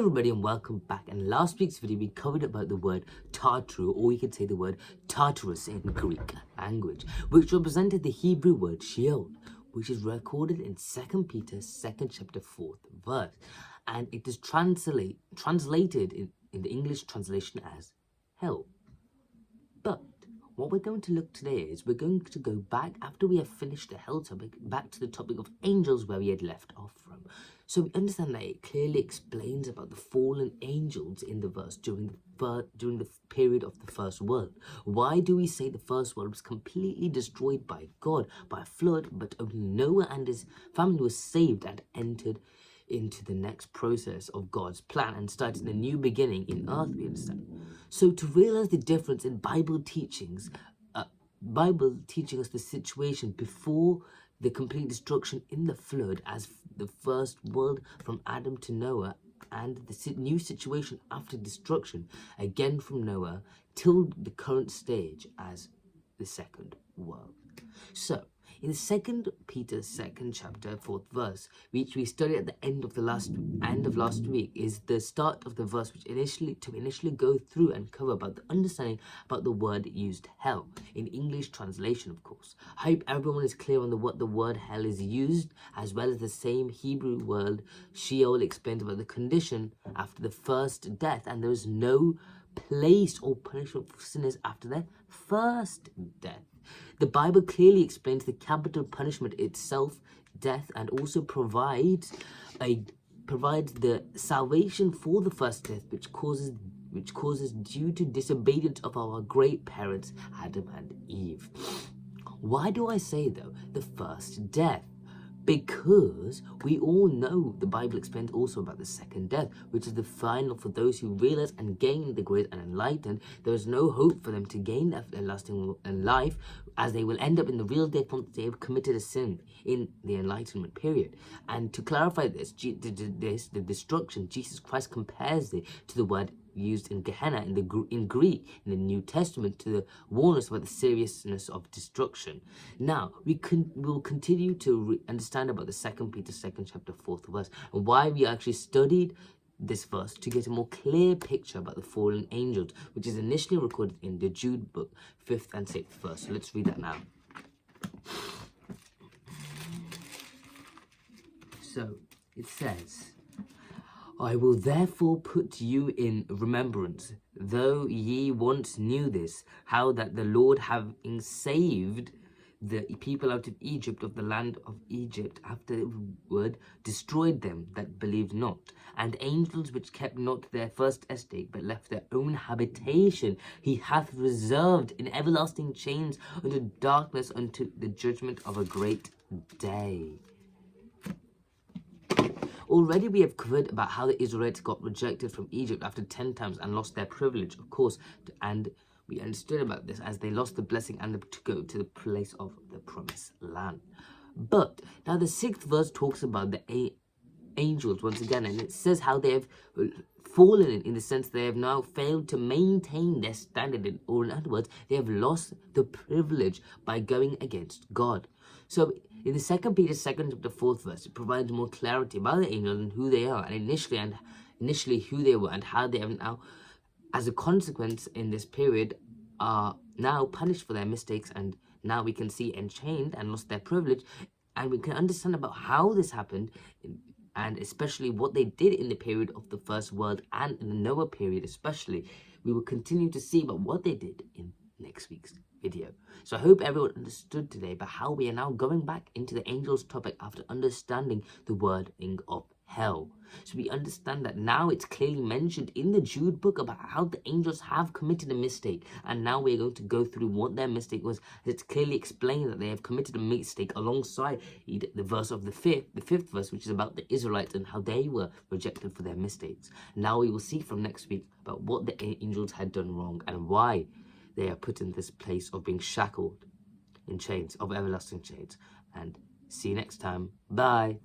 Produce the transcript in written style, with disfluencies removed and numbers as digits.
Everybody and welcome back. And last week's video we covered about the word Tartaru, or you could say the word Tartarus in Greek language, which represented the Hebrew word Sheol, which is recorded in 2 Peter 2nd chapter 4th verse, and it is translated in the English translation as hell. But what we're going to look today is we're going to go back, after we have finished the hell topic, back to the topic of angels where we had left off from. So we understand that it clearly explains about the fallen angels in the verse during the period of the first world. Why do we say the first world was completely destroyed by God, by a flood, but only Noah and his family were saved and entered into the next process of God's plan and started a new beginning in earth, we understand. So to realize the difference in Bible teaching us the situation before the complete destruction in the flood as the first world from Adam to Noah, and the new situation after destruction again from Noah till the current stage as the second world. So in 2 Peter 2nd chapter 4th verse, which we studied at the end of last week, is the start of the verse which initially go through and cover about the understanding about the word used hell in English translation, of course. I hope everyone is clear on what the word hell is used, as well as the same Hebrew word Sheol explains about the condition after the first death, and there is no place or punishment for sinners after their first death. The Bible clearly explains the capital punishment itself, death, and also provides the salvation for the first death, which causes due to disobedience of our great parents Adam and Eve. Why do I say though the first death? Because we all know the Bible explains also about the second death, which is the final for those who realize and gain the grace and enlightened. There is no hope for them to gain everlasting life, as they will end up in the real death once they have committed a sin in the enlightenment period. And to clarify this, the destruction, Jesus Christ compares it to the word used in Gehenna in Greek in the New Testament to warn us about the seriousness of destruction. Now we will continue to understand about the 2 Peter 2nd chapter 4th verse, and why we actually studied this verse to get a more clear picture about the fallen angels, which is initially recorded in the Jude book 5th and 6th verse. So let's read that now. So it says, I will therefore put you in remembrance, though ye once knew this, how that the Lord, having saved the people out of Egypt, of the land of Egypt, afterward destroyed them that believed not, and angels which kept not their first estate, but left their own habitation, he hath reserved in everlasting chains unto darkness, unto the judgment of a great day. Already we have covered about how the Israelites got rejected from Egypt after 10 times and lost their privilege, of course, and we understood about this as they lost the blessing and to go to the place of the promised land. But now the 6th verse talks about the angels once again, and it says how they have fallen in the sense they have now failed to maintain their standard, or in other words, they have lost the privilege by going against God. So in the 2 Peter 2nd chapter 4th verse, it provides more clarity about the angels and who they are, and initially who they were, and how they have now, as a consequence in this period, are now punished for their mistakes, and now we can see enchained and lost their privilege, and we can understand about how this happened, and especially what they did in the period of the first world and in the Noah period especially. We will continue to see about what they did in next week's video. So I hope everyone understood today about how we are now going back into the angels topic after understanding the wording of hell. So we understand that now it's clearly mentioned in the Jude book about how the angels have committed a mistake, and now we're going to go through what their mistake was. It's clearly explained that they have committed a mistake alongside the verse of the fifth verse, which is about the Israelites and how they were rejected for their mistakes. Now we will see from next week about what the angels had done wrong and why they are put in this place of being shackled in chains, of everlasting chains. And see you next time. Bye.